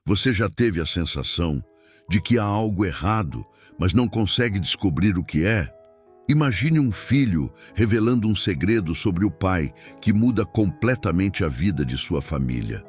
Você já teve a sensação de que há algo errado, mas não consegue descobrir o que é? Imagine um filho revelando um segredo sobre o pai que muda completamente a vida de sua família.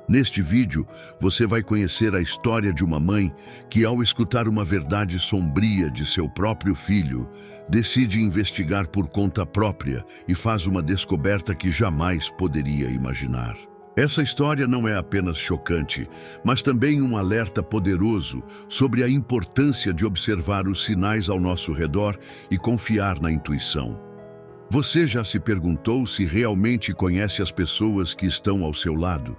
Neste vídeo, você vai conhecer a história de uma mãe que, ao escutar uma verdade sombria de seu próprio filho, decide investigar por conta própria e faz uma descoberta que jamais poderia imaginar. Essa história não é apenas chocante, mas também um alerta poderoso sobre a importância de observar os sinais ao nosso redor e confiar na intuição. Você já se perguntou se realmente conhece as pessoas que estão ao seu lado?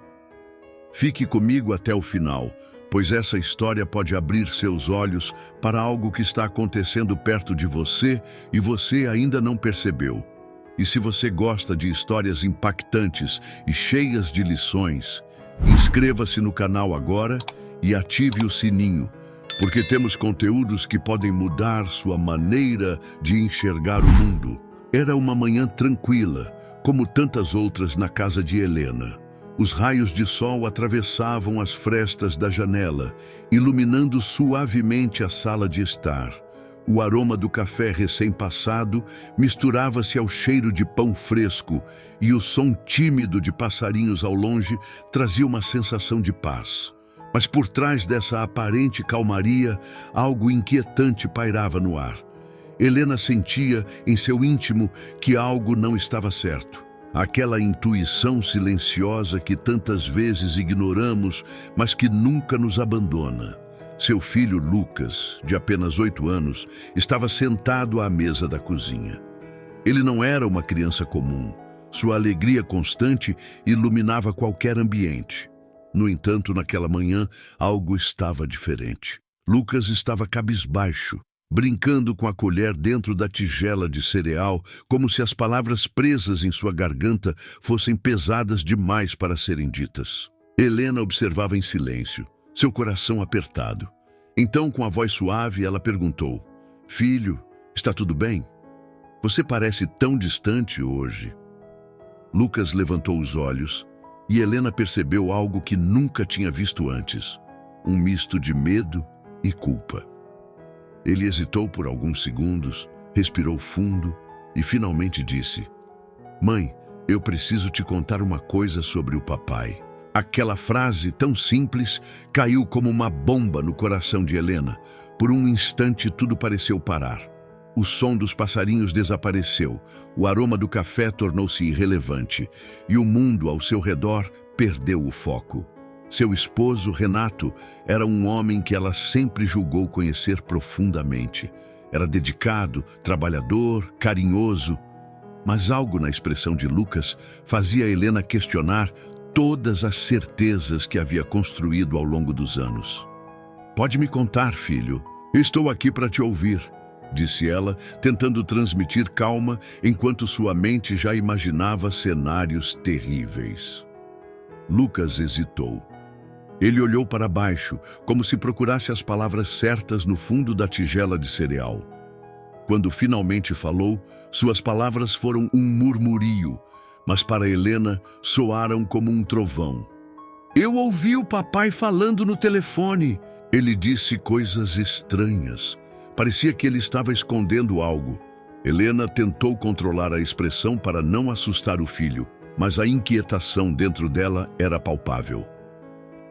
Fique comigo até o final, pois essa história pode abrir seus olhos para algo que está acontecendo perto de você e você ainda não percebeu. E se você gosta de histórias impactantes e cheias de lições, inscreva-se no canal agora e ative o sininho, porque temos conteúdos que podem mudar sua maneira de enxergar o mundo. Era uma manhã tranquila, como tantas outras na casa de Helena. Os raios de sol atravessavam as frestas da janela, iluminando suavemente a sala de estar. O aroma do café recém-passado misturava-se ao cheiro de pão fresco e o som tímido de passarinhos ao longe trazia uma sensação de paz. Mas por trás dessa aparente calmaria, algo inquietante pairava no ar. Helena sentia em seu íntimo que algo não estava certo. Aquela intuição silenciosa que tantas vezes ignoramos, mas que nunca nos abandona. Seu filho Lucas, de apenas 8 anos, estava sentado à mesa da cozinha. Ele não era uma criança comum. Sua alegria constante iluminava qualquer ambiente. No entanto, naquela manhã, algo estava diferente. Lucas estava cabisbaixo, brincando com a colher dentro da tigela de cereal, como se as palavras presas em sua garganta fossem pesadas demais para serem ditas. Helena observava em silêncio, seu coração apertado. Então, com a voz suave, ela perguntou: "Filho, está tudo bem? Você parece tão distante hoje." Lucas levantou os olhos e Helena percebeu algo que nunca tinha visto antes: um misto de medo e culpa. Ele hesitou por alguns segundos, respirou fundo e finalmente disse: "Mãe, eu preciso te contar uma coisa sobre o papai." Aquela frase tão simples caiu como uma bomba no coração de Helena. Por um instante tudo pareceu parar. O som dos passarinhos desapareceu, o aroma do café tornou-se irrelevante e o mundo ao seu redor perdeu o foco. Seu esposo, Renato, era um homem que ela sempre julgou conhecer profundamente. Era dedicado, trabalhador, carinhoso. Mas algo na expressão de Lucas fazia Helena questionar todas as certezas que havia construído ao longo dos anos. "Pode me contar, filho. Estou aqui para te ouvir", disse ela, tentando transmitir calma enquanto sua mente já imaginava cenários terríveis. Lucas hesitou. Ele olhou para baixo, como se procurasse as palavras certas no fundo da tigela de cereal. Quando finalmente falou, suas palavras foram um murmurio, mas para Helena soaram como um trovão. "Eu ouvi o papai falando no telefone." Ele disse coisas estranhas. Parecia que ele estava escondendo algo. Helena tentou controlar a expressão para não assustar o filho, mas a inquietação dentro dela era palpável.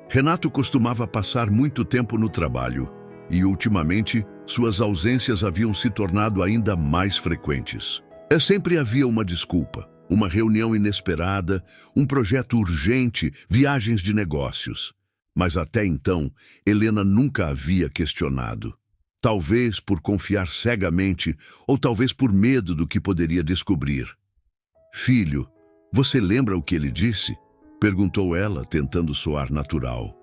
Renato costumava passar muito tempo no trabalho e, ultimamente, suas ausências haviam se tornado ainda mais frequentes. Sempre havia uma desculpa, uma reunião inesperada, um projeto urgente, viagens de negócios. Mas até então, Helena nunca havia questionado. Talvez por confiar cegamente ou talvez por medo do que poderia descobrir. "Filho, você lembra o que ele disse?" perguntou ela, tentando soar natural.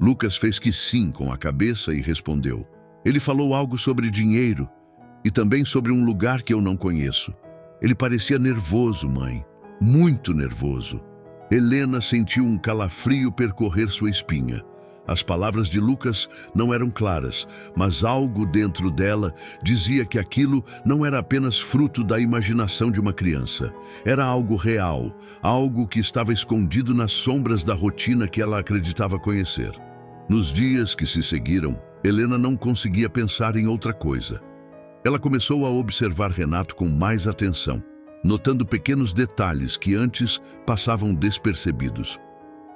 Lucas fez que sim com a cabeça e respondeu: "Ele falou algo sobre dinheiro e também sobre um lugar que eu não conheço. Ele parecia nervoso, mãe, muito nervoso." Helena sentiu um calafrio percorrer sua espinha. As palavras de Lucas não eram claras, mas algo dentro dela dizia que aquilo não era apenas fruto da imaginação de uma criança. Era algo real, algo que estava escondido nas sombras da rotina que ela acreditava conhecer. Nos dias que se seguiram, Helena não conseguia pensar em outra coisa. Ela começou a observar Renato com mais atenção, notando pequenos detalhes que antes passavam despercebidos.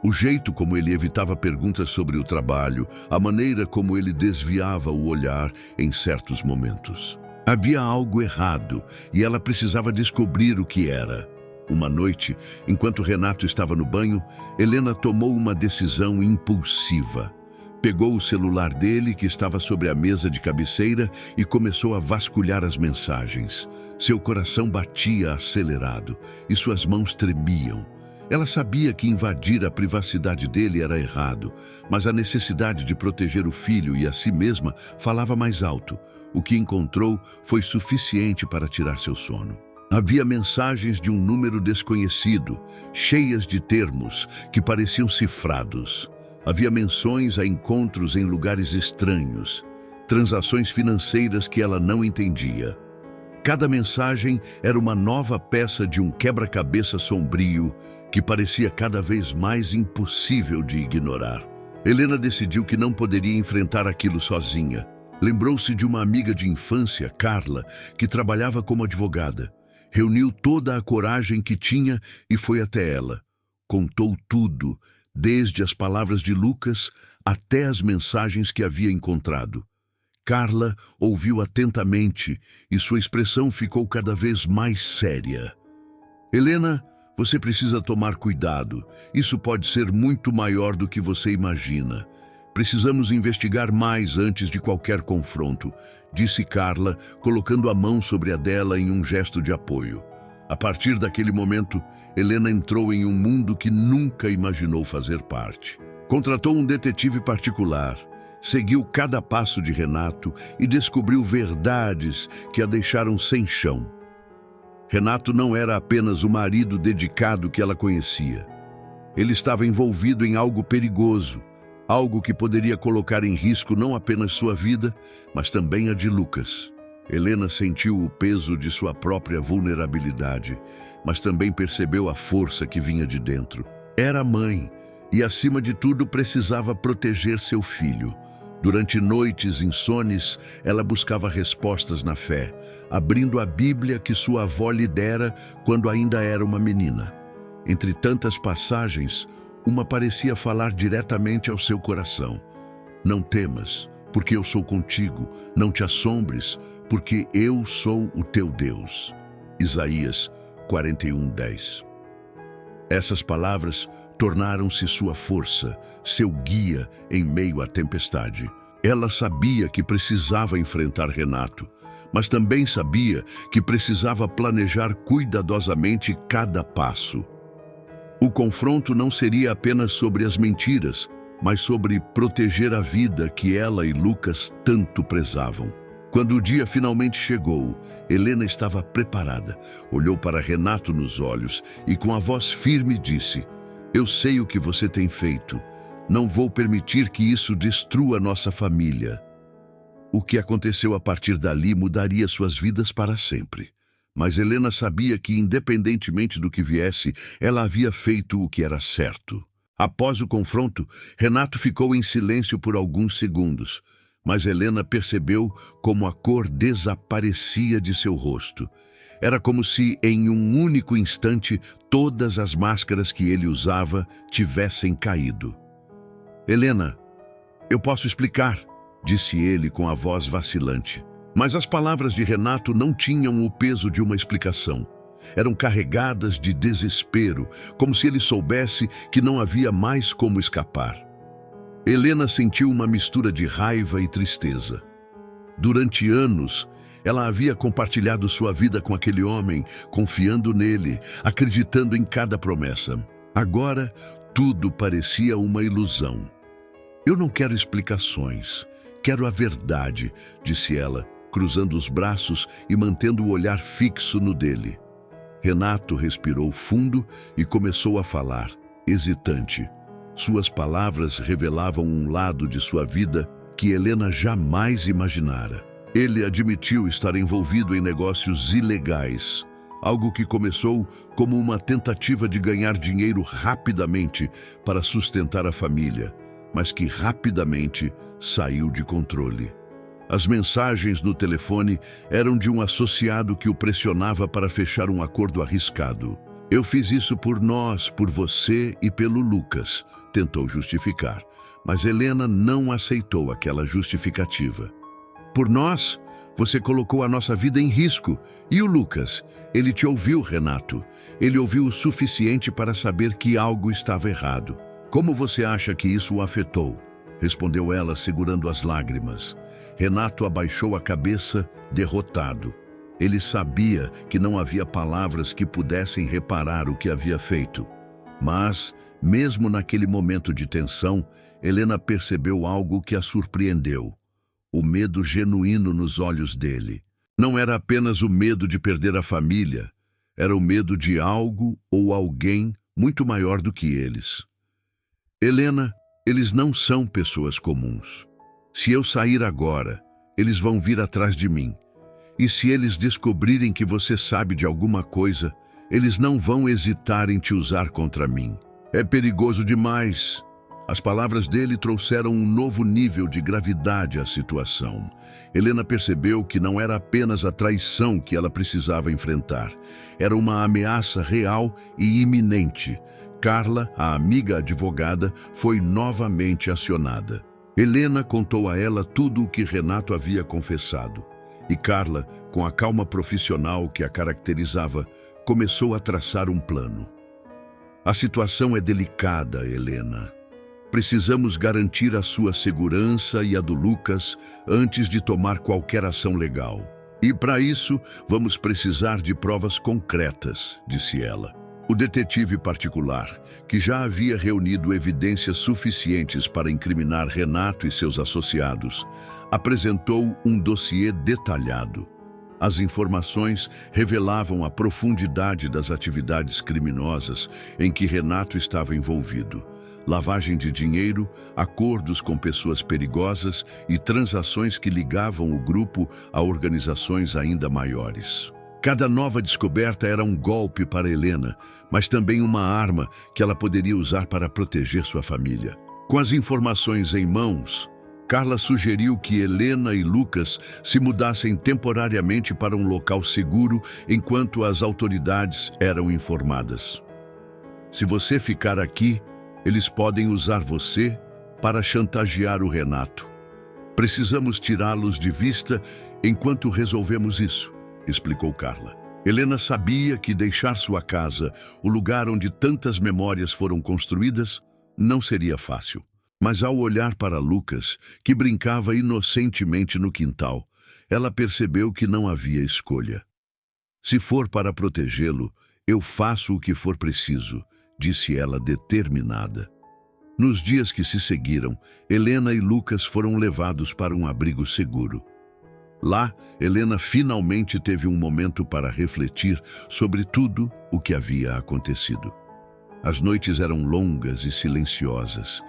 O jeito como ele evitava perguntas sobre o trabalho, a maneira como ele desviava o olhar em certos momentos. Havia algo errado e ela precisava descobrir o que era. Uma noite, enquanto Renato estava no banho, Helena tomou uma decisão impulsiva. Pegou o celular dele, que estava sobre a mesa de cabeceira, e começou a vasculhar as mensagens. Seu coração batia acelerado e suas mãos tremiam. Ela sabia que invadir a privacidade dele era errado, mas a necessidade de proteger o filho e a si mesma falava mais alto. O que encontrou foi suficiente para tirar seu sono. Havia mensagens de um número desconhecido, cheias de termos que pareciam cifrados. Havia menções a encontros em lugares estranhos, transações financeiras que ela não entendia. Cada mensagem era uma nova peça de um quebra-cabeça sombrio que parecia cada vez mais impossível de ignorar. Helena decidiu que não poderia enfrentar aquilo sozinha. Lembrou-se de uma amiga de infância, Carla, que trabalhava como advogada. Reuniu toda a coragem que tinha e foi até ela. Contou tudo, desde as palavras de Lucas até as mensagens que havia encontrado. Carla ouviu atentamente e sua expressão ficou cada vez mais séria. Helena, você precisa tomar cuidado. Isso pode ser muito maior do que você imagina. Precisamos investigar mais antes de qualquer confronto, disse Carla, colocando a mão sobre a dela em um gesto de apoio. A partir daquele momento, Helena entrou em um mundo que nunca imaginou fazer parte. Contratou um detetive particular, seguiu cada passo de Renato e descobriu verdades que a deixaram sem chão. Renato não era apenas o marido dedicado que ela conhecia. Ele estava envolvido em algo perigoso, algo que poderia colocar em risco não apenas sua vida, mas também a de Lucas. Helena sentiu o peso de sua própria vulnerabilidade, mas também percebeu a força que vinha de dentro. Era mãe e, acima de tudo, precisava proteger seu filho. Durante noites insones, ela buscava respostas na fé, abrindo a Bíblia que sua avó lhe dera quando ainda era uma menina. Entre tantas passagens, uma parecia falar diretamente ao seu coração. Não temas, porque eu sou contigo. Não te assombres, porque eu sou o teu Deus. Isaías 41:10. Essas palavras tornaram-se sua força, seu guia em meio à tempestade. Ela sabia que precisava enfrentar Renato, mas também sabia que precisava planejar cuidadosamente cada passo. O confronto não seria apenas sobre as mentiras, mas sobre proteger a vida que ela e Lucas tanto prezavam. Quando o dia finalmente chegou, Helena estava preparada. Olhou para Renato nos olhos e com a voz firme disse: "Eu sei o que você tem feito. Não vou permitir que isso destrua nossa família." O que aconteceu a partir dali mudaria suas vidas para sempre. Mas Helena sabia que, independentemente do que viesse, ela havia feito o que era certo. Após o confronto, Renato ficou em silêncio por alguns segundos, mas Helena percebeu como a cor desaparecia de seu rosto. Era como se, em um único instante, todas as máscaras que ele usava tivessem caído. "Helena, eu posso explicar", disse ele com a voz vacilante. Mas as palavras de Renato não tinham o peso de uma explicação. Eram carregadas de desespero, como se ele soubesse que não havia mais como escapar. Helena sentiu uma mistura de raiva e tristeza. Durante anos, ela havia compartilhado sua vida com aquele homem, confiando nele, acreditando em cada promessa. Agora, tudo parecia uma ilusão. "Eu não quero explicações, quero a verdade", disse ela, cruzando os braços e mantendo o olhar fixo no dele. Renato respirou fundo e começou a falar, hesitante. Suas palavras revelavam um lado de sua vida que Helena jamais imaginara. Ele admitiu estar envolvido em negócios ilegais, algo que começou como uma tentativa de ganhar dinheiro rapidamente para sustentar a família. mas que rapidamente saiu de controle. As mensagens no telefone eram de um associado que o pressionava para fechar um acordo arriscado. Eu fiz isso por nós, por você e pelo Lucas, tentou justificar. Mas Helena não aceitou aquela justificativa. Por nós, você colocou a nossa vida em risco. E o Lucas? Ele te ouviu, Renato. Ele ouviu o suficiente para saber que algo estava errado. Como você acha que isso o afetou? Respondeu ela, segurando as lágrimas. Renato abaixou a cabeça, derrotado. Ele sabia que não havia palavras que pudessem reparar o que havia feito. Mas, mesmo naquele momento de tensão, Helena percebeu algo que a surpreendeu. O medo genuíno nos olhos dele. Não era apenas o medo de perder a família, era o medo de algo ou alguém muito maior do que eles. Helena, eles não são pessoas comuns. Se eu sair agora, eles vão vir atrás de mim. E se eles descobrirem que você sabe de alguma coisa, eles não vão hesitar em te usar contra mim. É perigoso demais. As palavras dele trouxeram um novo nível de gravidade à situação. Helena percebeu que não era apenas a traição que ela precisava enfrentar. Era uma ameaça real e iminente. Carla, a amiga advogada, foi novamente acionada. Helena contou a ela tudo o que Renato havia confessado. E Carla, com a calma profissional que a caracterizava, começou a traçar um plano. A situação é delicada, Helena. Precisamos garantir a sua segurança e a do Lucas antes de tomar qualquer ação legal. E para isso, vamos precisar de provas concretas, disse ela. O detetive particular, que já havia reunido evidências suficientes para incriminar Renato e seus associados, apresentou um dossiê detalhado. As informações revelavam a profundidade das atividades criminosas em que Renato estava envolvido. Lavagem de dinheiro, acordos com pessoas perigosas e transações que ligavam o grupo a organizações ainda maiores. Cada nova descoberta era um golpe para Helena, mas também uma arma que ela poderia usar para proteger sua família. Com as informações em mãos, Carla sugeriu que Helena e Lucas se mudassem temporariamente para um local seguro enquanto as autoridades eram informadas. Se você ficar aqui, eles podem usar você para chantagear o Renato. Precisamos tirá-los de vista enquanto resolvemos isso, explicou Carla. Helena sabia que deixar sua casa, o lugar onde tantas memórias foram construídas, não seria fácil. Mas ao olhar para Lucas, que brincava inocentemente no quintal, ela percebeu que não havia escolha. Se for para protegê-lo, eu faço o que for preciso, disse ela determinada. Nos dias que se seguiram, Helena e Lucas foram levados para um abrigo seguro. Lá, Helena finalmente teve um momento para refletir sobre tudo o que havia acontecido. As noites eram longas e silenciosas,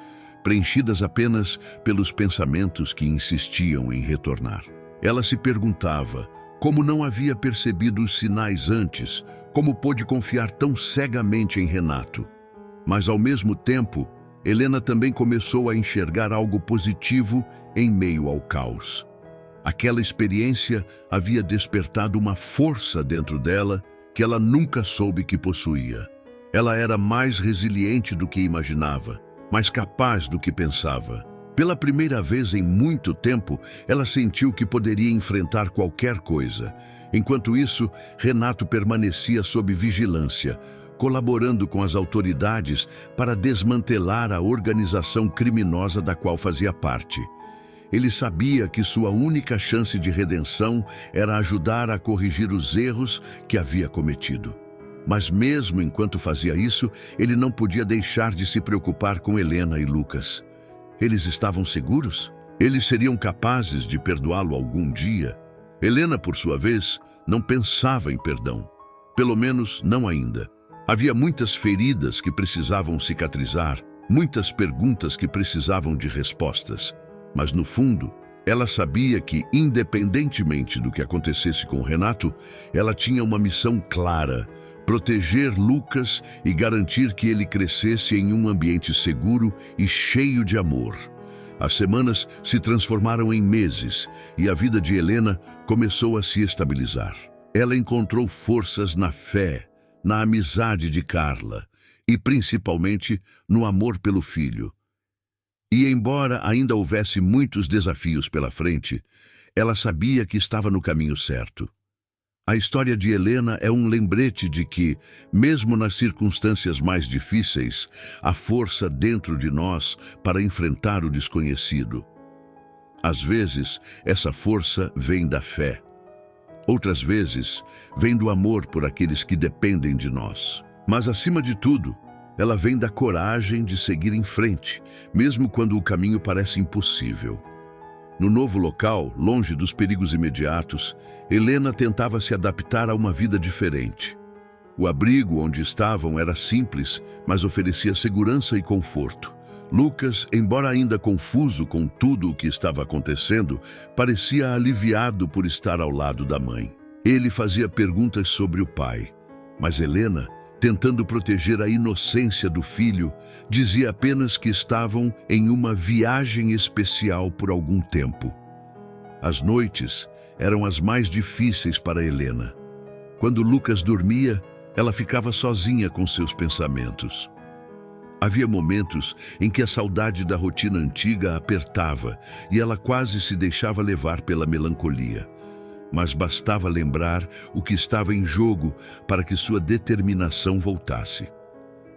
preenchidas apenas pelos pensamentos que insistiam em retornar. Ela se perguntava como não havia percebido os sinais antes, como pôde confiar tão cegamente em Renato. Mas, ao mesmo tempo, Helena também começou a enxergar algo positivo em meio ao caos. Aquela experiência havia despertado uma força dentro dela que ela nunca soube que possuía. Ela era mais resiliente do que imaginava, mais capaz do que pensava. Pela primeira vez em muito tempo, ela sentiu que poderia enfrentar qualquer coisa. Enquanto isso, Renato permanecia sob vigilância, colaborando com as autoridades para desmantelar a organização criminosa da qual fazia parte. Ele sabia que sua única chance de redenção era ajudar a corrigir os erros que havia cometido. Mas mesmo enquanto fazia isso, ele não podia deixar de se preocupar com Helena e Lucas. Eles estavam seguros? Eles seriam capazes de perdoá-lo algum dia? Helena, por sua vez, não pensava em perdão. Pelo menos, não ainda. Havia muitas feridas que precisavam cicatrizar, muitas perguntas que precisavam de respostas. Mas, no fundo, Ela sabia que, independentemente do que acontecesse com Renato, ela tinha uma missão clara: proteger Lucas e garantir que ele crescesse em um ambiente seguro e cheio de amor. As semanas se transformaram em meses e a vida de Helena começou a se estabilizar. Ela encontrou forças na fé, na amizade de Carla e, principalmente, no amor pelo filho. E, embora ainda houvesse muitos desafios pela frente, ela sabia que estava no caminho certo. A história de Helena é um lembrete de que, mesmo nas circunstâncias mais difíceis, há força dentro de nós para enfrentar o desconhecido. Às vezes, essa força vem da fé. Outras vezes, vem do amor por aqueles que dependem de nós. Mas, acima de tudo, ela vem da coragem de seguir em frente, mesmo quando o caminho parece impossível. No novo local, longe dos perigos imediatos, Helena tentava se adaptar a uma vida diferente. O abrigo onde estavam era simples, mas oferecia segurança e conforto. Lucas, embora ainda confuso com tudo o que estava acontecendo, parecia aliviado por estar ao lado da mãe. Ele fazia perguntas sobre o pai, mas Helena, tentando proteger a inocência do filho, dizia apenas que estavam em uma viagem especial por algum tempo. As noites eram as mais difíceis para Helena. Quando Lucas dormia, ela ficava sozinha com seus pensamentos. Havia momentos em que a saudade da rotina antiga a apertava e ela quase se deixava levar pela melancolia. Mas bastava lembrar o que estava em jogo para que sua determinação voltasse.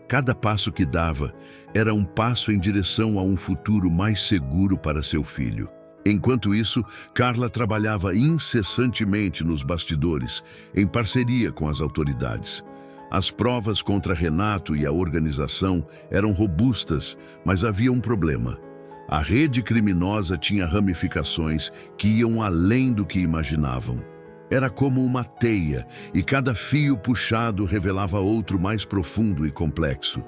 Cada passo que dava era um passo em direção a um futuro mais seguro para seu filho. Enquanto isso, Carla trabalhava incessantemente nos bastidores, em parceria com as autoridades. As provas contra Renato e a organização eram robustas, mas havia um problema. A rede criminosa tinha ramificações que iam além do que imaginavam. Era como uma teia, e cada fio puxado revelava outro mais profundo e complexo.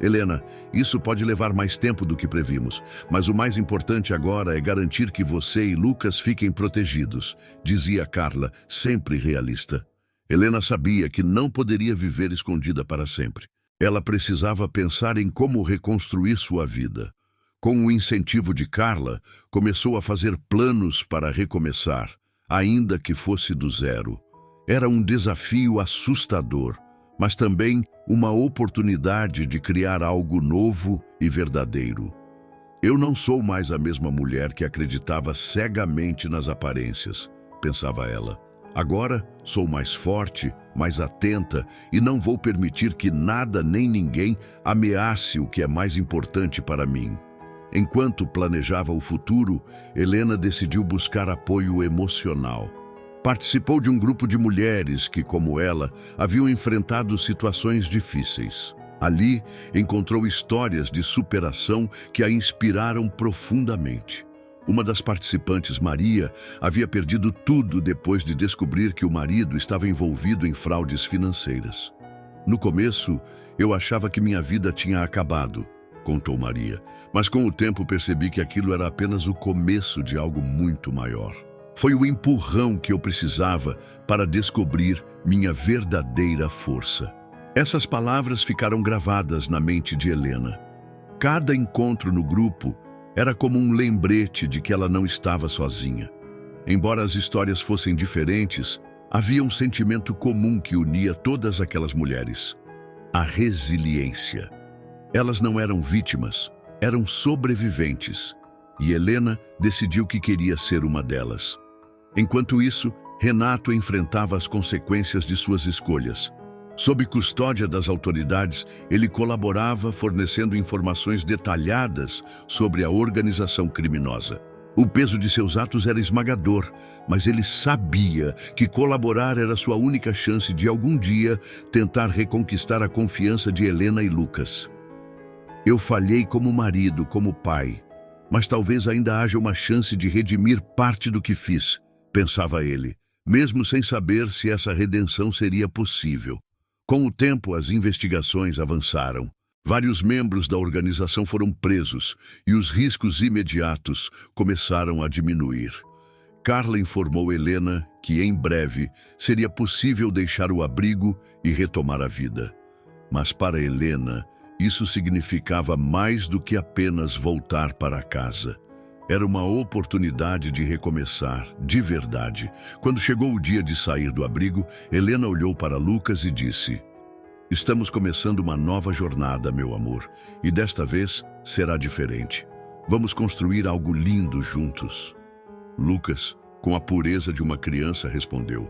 Helena, isso pode levar mais tempo do que previmos, mas o mais importante agora é garantir que você e Lucas fiquem protegidos, dizia Carla, sempre realista. Helena sabia que não poderia viver escondida para sempre. Ela precisava pensar em como reconstruir sua vida. Com o incentivo de Carla, começou a fazer planos para recomeçar, ainda que fosse do zero. Era um desafio assustador, mas também uma oportunidade de criar algo novo e verdadeiro. Eu não sou mais a mesma mulher que acreditava cegamente nas aparências, pensava ela. Agora sou mais forte, mais atenta e não vou permitir que nada nem ninguém ameace o que é mais importante para mim. Enquanto planejava o futuro, Helena decidiu buscar apoio emocional. Participou de um grupo de mulheres que, como ela, haviam enfrentado situações difíceis. Ali, encontrou histórias de superação que a inspiraram profundamente. Uma das participantes, Maria, havia perdido tudo depois de descobrir que o marido estava envolvido em fraudes financeiras. No começo, eu achava que minha vida tinha acabado, contou Maria, mas com o tempo percebi que aquilo era apenas o começo de algo muito maior. Foi o empurrão que eu precisava para descobrir minha verdadeira força. Essas palavras ficaram gravadas na mente de Helena. Cada encontro no grupo era como um lembrete de que ela não estava sozinha. Embora as histórias fossem diferentes, havia um sentimento comum que unia todas aquelas mulheres: a resiliência. Elas não eram vítimas, eram sobreviventes, e Helena decidiu que queria ser uma delas. Enquanto isso, Renato enfrentava as consequências de suas escolhas. Sob custódia das autoridades, ele colaborava fornecendo informações detalhadas sobre a organização criminosa. O peso de seus atos era esmagador, mas ele sabia que colaborar era sua única chance de algum dia tentar reconquistar a confiança de Helena e Lucas. Eu falhei como marido, como pai, mas talvez ainda haja uma chance de redimir parte do que fiz, pensava ele, mesmo sem saber se essa redenção seria possível. Com o tempo, as investigações avançaram. Vários membros da organização foram presos e os riscos imediatos começaram a diminuir. Carla informou Helena que, em breve, seria possível deixar o abrigo e retomar a vida. Mas para Helena, isso significava mais do que apenas voltar para casa. Era uma oportunidade de recomeçar, de verdade. Quando chegou o dia de sair do abrigo, Helena olhou para Lucas e disse: "Estamos começando uma nova jornada, meu amor, e desta vez será diferente. Vamos construir algo lindo juntos." Lucas, com a pureza de uma criança, respondeu: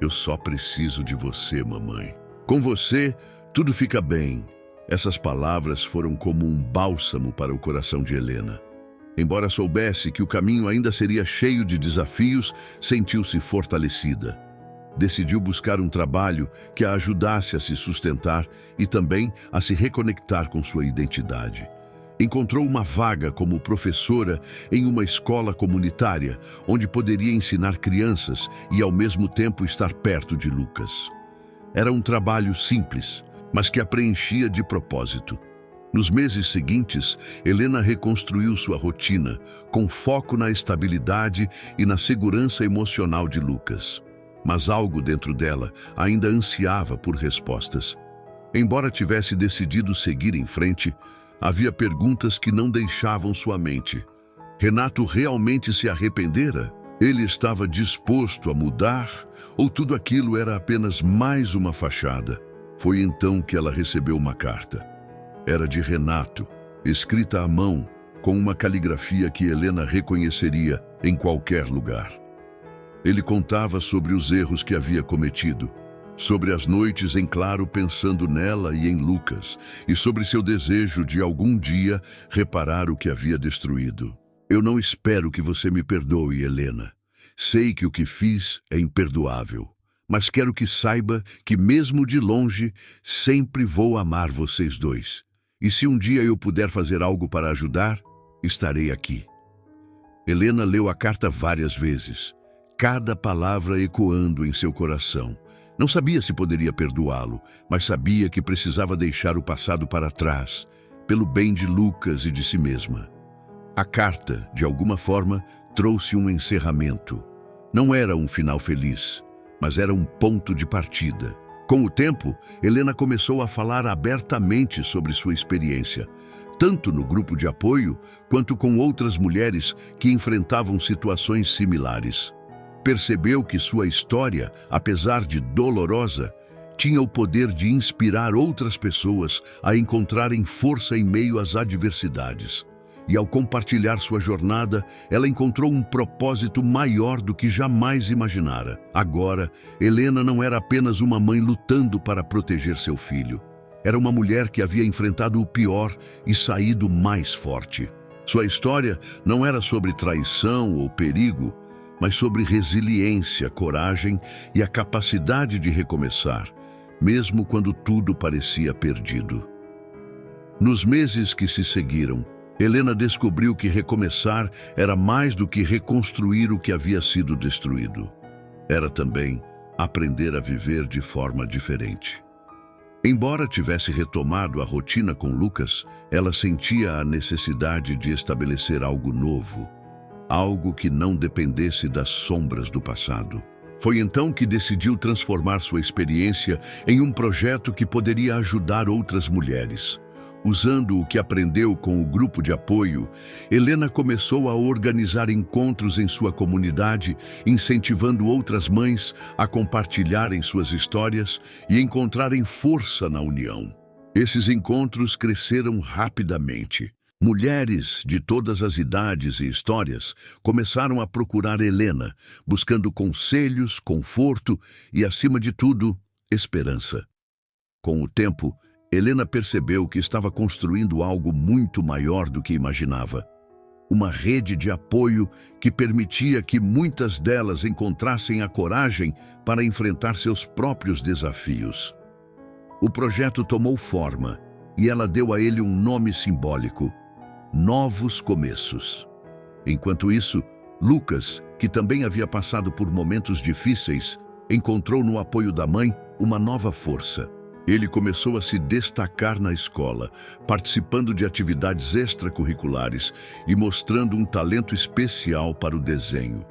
"Eu só preciso de você, mamãe. Com você, tudo fica bem." Essas palavras foram como um bálsamo para o coração de Helena. Embora soubesse que o caminho ainda seria cheio de desafios, sentiu-se fortalecida. Decidiu buscar um trabalho que a ajudasse a se sustentar e também a se reconectar com sua identidade. Encontrou uma vaga como professora em uma escola comunitária, onde poderia ensinar crianças e, ao mesmo tempo, estar perto de Lucas. Era um trabalho simples, mas que a preenchia de propósito. Nos meses seguintes, Helena reconstruiu sua rotina, com foco na estabilidade e na segurança emocional de Lucas. Mas algo dentro dela ainda ansiava por respostas. Embora tivesse decidido seguir em frente, havia perguntas que não deixavam sua mente. Renato realmente se arrependera? Ele estava disposto a mudar? Ou tudo aquilo era apenas mais uma fachada? Foi então que ela recebeu uma carta. Era de Renato, escrita à mão, com uma caligrafia que Helena reconheceria em qualquer lugar. Ele contava sobre os erros que havia cometido, sobre as noites em claro pensando nela e em Lucas, e sobre seu desejo de algum dia reparar o que havia destruído. "Eu não espero que você me perdoe, Helena. Sei que o que fiz é imperdoável, mas quero que saiba que, mesmo de longe, sempre vou amar vocês dois. E se um dia eu puder fazer algo para ajudar, estarei aqui." Helena leu a carta várias vezes, cada palavra ecoando em seu coração. Não sabia se poderia perdoá-lo, mas sabia que precisava deixar o passado para trás, pelo bem de Lucas e de si mesma. A carta, de alguma forma, trouxe um encerramento. Não era um final feliz, mas era um ponto de partida. Com o tempo, Helena começou a falar abertamente sobre sua experiência, tanto no grupo de apoio quanto com outras mulheres que enfrentavam situações similares. Percebeu que sua história, apesar de dolorosa, tinha o poder de inspirar outras pessoas a encontrarem força em meio às adversidades. E ao compartilhar sua jornada, ela encontrou um propósito maior do que jamais imaginara. Agora, Helena não era apenas uma mãe lutando para proteger seu filho. Era uma mulher que havia enfrentado o pior e saído mais forte. Sua história não era sobre traição ou perigo, mas sobre resiliência, coragem e a capacidade de recomeçar, mesmo quando tudo parecia perdido. Nos meses que se seguiram, Helena descobriu que recomeçar era mais do que reconstruir o que havia sido destruído. Era também aprender a viver de forma diferente. Embora tivesse retomado a rotina com Lucas, ela sentia a necessidade de estabelecer algo novo, algo que não dependesse das sombras do passado. Foi então que decidiu transformar sua experiência em um projeto que poderia ajudar outras mulheres. Usando o que aprendeu com o grupo de apoio, Helena começou a organizar encontros em sua comunidade, incentivando outras mães a compartilharem suas histórias e encontrarem força na união. Esses encontros cresceram rapidamente. Mulheres de todas as idades e histórias começaram a procurar Helena, buscando conselhos, conforto e, acima de tudo, esperança. Com o tempo, Helena percebeu que estava construindo algo muito maior do que imaginava. Uma rede de apoio que permitia que muitas delas encontrassem a coragem para enfrentar seus próprios desafios. O projeto tomou forma e ela deu a ele um nome simbólico: Novos Começos. Enquanto isso, Lucas, que também havia passado por momentos difíceis, encontrou no apoio da mãe uma nova força. Ele começou a se destacar na escola, participando de atividades extracurriculares e mostrando um talento especial para o desenho.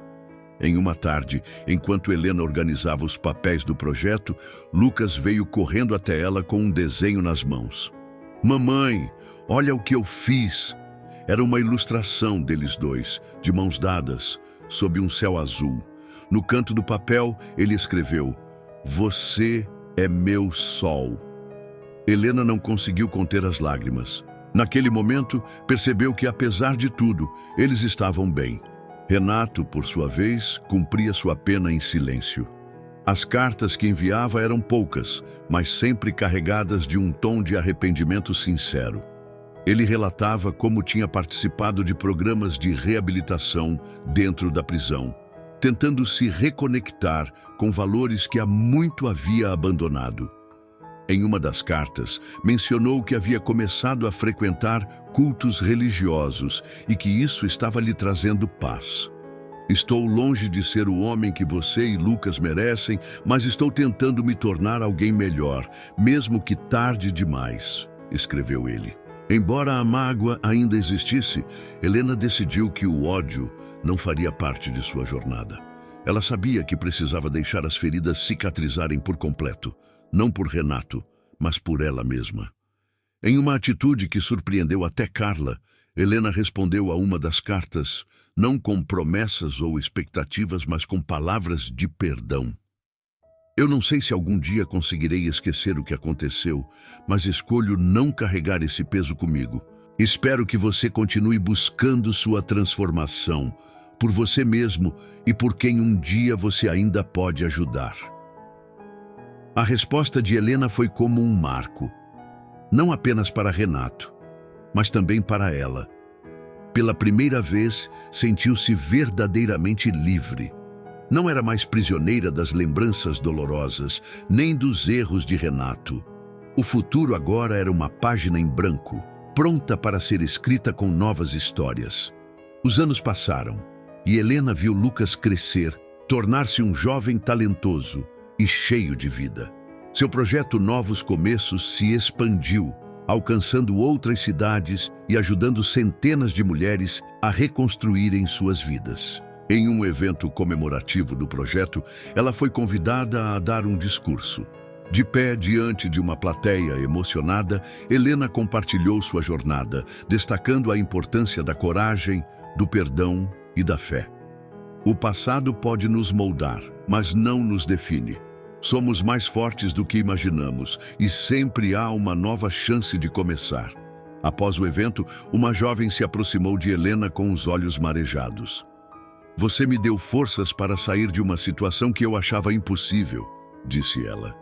Em uma tarde, enquanto Helena organizava os papéis do projeto, Lucas veio correndo até ela com um desenho nas mãos. "Mamãe, olha o que eu fiz!" Era uma ilustração deles dois, de mãos dadas, sob um céu azul. No canto do papel, ele escreveu: "Você é meu sol." Helena não conseguiu conter as lágrimas. Naquele momento, percebeu que, apesar de tudo, eles estavam bem. Renato, por sua vez, cumpria sua pena em silêncio. As cartas que enviava eram poucas, mas sempre carregadas de um tom de arrependimento sincero. Ele relatava como tinha participado de programas de reabilitação dentro da prisão, tentando se reconectar com valores que há muito havia abandonado. Em uma das cartas, mencionou que havia começado a frequentar cultos religiosos e que isso estava lhe trazendo paz. "Estou longe de ser o homem que você e Lucas merecem, mas estou tentando me tornar alguém melhor, mesmo que tarde demais", escreveu ele. Embora a mágoa ainda existisse, Helena decidiu que o ódio não faria parte de sua jornada. Ela sabia que precisava deixar as feridas cicatrizarem por completo, não por Renato, mas por ela mesma. Em uma atitude que surpreendeu até Carla, Helena respondeu a uma das cartas, não com promessas ou expectativas, mas com palavras de perdão. "Eu não sei se algum dia conseguirei esquecer o que aconteceu, mas escolho não carregar esse peso comigo. Espero que você continue buscando sua transformação, por você mesmo e por quem um dia você ainda pode ajudar." A resposta de Helena foi como um marco, não apenas para Renato, mas também para ela. Pela primeira vez, sentiu-se verdadeiramente livre. Não era mais prisioneira das lembranças dolorosas, nem dos erros de Renato. O futuro agora era uma página em branco, pronta para ser escrita com novas histórias. Os anos passaram, e Helena viu Lucas crescer, tornar-se um jovem talentoso e cheio de vida. Seu projeto Novos Começos se expandiu, alcançando outras cidades e ajudando centenas de mulheres a reconstruírem suas vidas. Em um evento comemorativo do projeto, ela foi convidada a dar um discurso. De pé diante de uma plateia emocionada, Helena compartilhou sua jornada, destacando a importância da coragem, do perdão e da fé. "O passado pode nos moldar, mas não nos define. Somos mais fortes do que imaginamos e sempre há uma nova chance de começar." Após o evento, uma jovem se aproximou de Helena com os olhos marejados. "Você me deu forças para sair de uma situação que eu achava impossível", disse ela.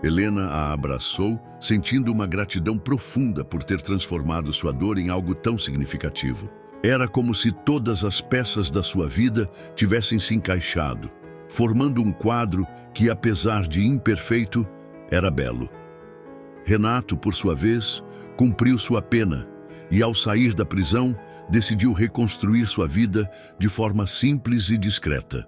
Helena a abraçou, sentindo uma gratidão profunda por ter transformado sua dor em algo tão significativo. Era como se todas as peças da sua vida tivessem se encaixado, formando um quadro que, apesar de imperfeito, era belo. Renato, por sua vez, cumpriu sua pena e, ao sair da prisão, decidiu reconstruir sua vida de forma simples e discreta.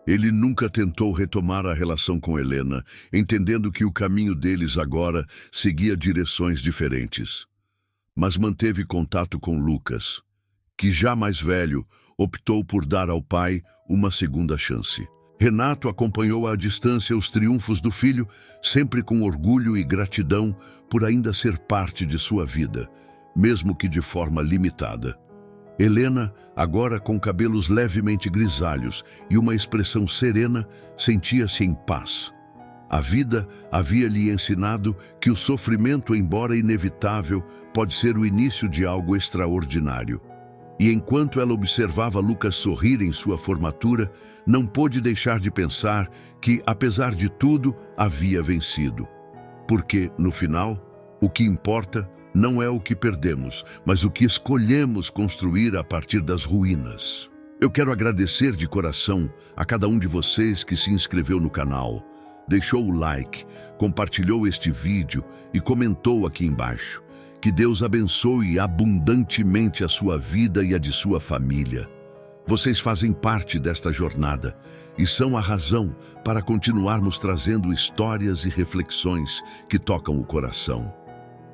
Ele nunca tentou retomar a relação com Helena, entendendo que o caminho deles agora seguia direções diferentes. Mas manteve contato com Lucas, que, já mais velho, optou por dar ao pai uma segunda chance. Renato acompanhou à distância os triunfos do filho, sempre com orgulho e gratidão por ainda ser parte de sua vida, mesmo que de forma limitada. Helena, agora com cabelos levemente grisalhos e uma expressão serena, sentia-se em paz. A vida havia lhe ensinado que o sofrimento, embora inevitável, pode ser o início de algo extraordinário. E enquanto ela observava Lucas sorrir em sua formatura, não pôde deixar de pensar que, apesar de tudo, havia vencido. Porque, no final, o que importa não é o que perdemos, mas o que escolhemos construir a partir das ruínas. Eu quero agradecer de coração a cada um de vocês que se inscreveu no canal, deixou o like, compartilhou este vídeo e comentou aqui embaixo. Que Deus abençoe abundantemente a sua vida e a de sua família. Vocês fazem parte desta jornada e são a razão para continuarmos trazendo histórias e reflexões que tocam o coração.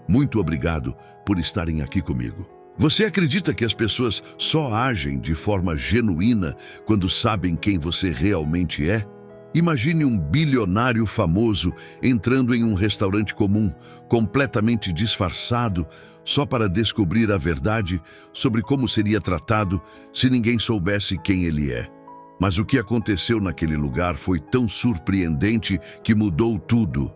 Muito obrigado por estarem aqui comigo. Você acredita que as pessoas só agem de forma genuína quando sabem quem você realmente é? Imagine um bilionário famoso entrando em um restaurante comum, completamente disfarçado, só para descobrir a verdade sobre como seria tratado se ninguém soubesse quem ele é. Mas o que aconteceu naquele lugar foi tão surpreendente que mudou tudo.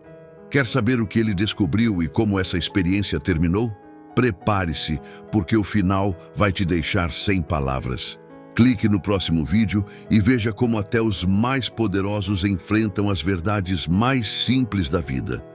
Quer saber o que ele descobriu e como essa experiência terminou? Prepare-se, porque o final vai te deixar sem palavras. Clique no próximo vídeo e veja como até os mais poderosos enfrentam as verdades mais simples da vida.